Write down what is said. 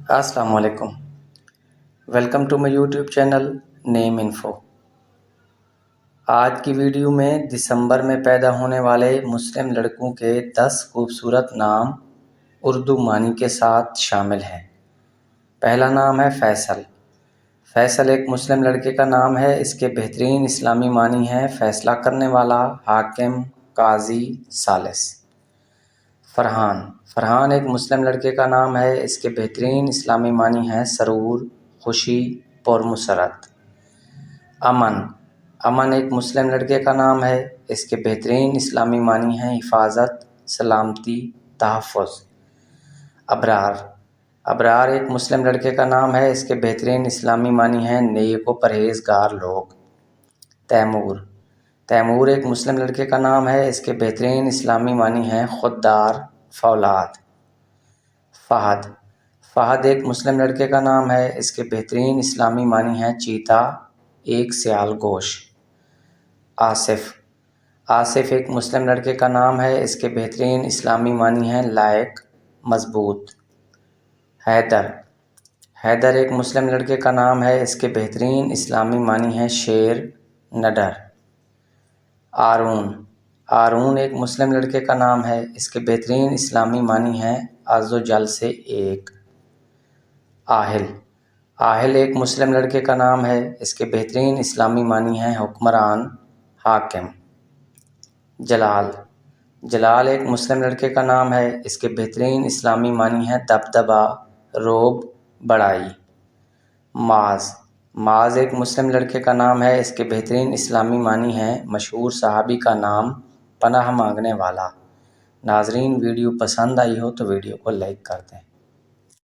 السلام علیکم، welcome to my YouTube channel name info. آج کی ویڈیو میں دسمبر میں پیدا ہونے والے مسلم لڑکوں کے 10 خوبصورت نام اردو معنی کے ساتھ شامل ہیں۔ پہلا نام ہے فیصل۔ فیصل ایک مسلم لڑکے کا نام ہے۔ اس کے بہترین اسلامی معنی ہے فیصلہ کرنے والا، حاکم، قاضی، ثالث۔ فرحان۔ فرحان ایک مسلم لڑکے کا نام ہے۔ اس کے بہترین اسلامی معنی ہیں سرور، خوشی، پرمسرت۔ امن۔ امن ایک مسلم لڑکے کا نام ہے۔ اس کے بہترین اسلامی معنی ہیں حفاظت، سلامتی، تحفظ۔ ابرار۔ ابرار ایک مسلم لڑکے کا نام ہے۔ اس کے بہترین اسلامی معنی ہیں نیک و پرہیزگار لوگ۔ تیمور۔ تیمور ایک مسلم لڑکے کا نام ہے۔ اس کے بہترین اسلامی معنی ہیں خوددار، فولاد۔ فہد۔ فہد ایک مسلم لڑکے کا نام ہے۔ اس کے بہترین اسلامی معنی ہیں چیتا، ایک سیال گوش۔ آصف۔ آصف ایک مسلم لڑکے کا نام ہے۔ اس کے بہترین اسلامی معنی ہیں لائق، مضبوط۔ حیدر۔ حیدر ایک مسلم لڑکے کا نام ہے۔ اس کے بہترین اسلامی معنی ہیں شیر، نڈر۔ آرون۔ آرون ایک مسلم لڑکے کا نام ہے۔ اس کے بہترین اسلامی معنی ہیں عز و جل سے ایک۔ آہل۔ آہل ایک مسلم لڑکے کا نام ہے۔ اس کے بہترین اسلامی معنی ہیں حکمران، حاکم۔ جلال۔ جلال ایک مسلم لڑکے کا نام ہے۔ اس کے بہترین اسلامی معنی ہیں دبدبا، رعب، بڑائی۔ معاذ۔ معاذ ایک مسلم لڑکے کا نام ہے۔ اس کے بہترین اسلامی معنی ہیں مشہور صحابی کا نام، پناہ مانگنے والا۔ ناظرین، ویڈیو پسند آئی ہو تو ویڈیو کو لائک کر دیں۔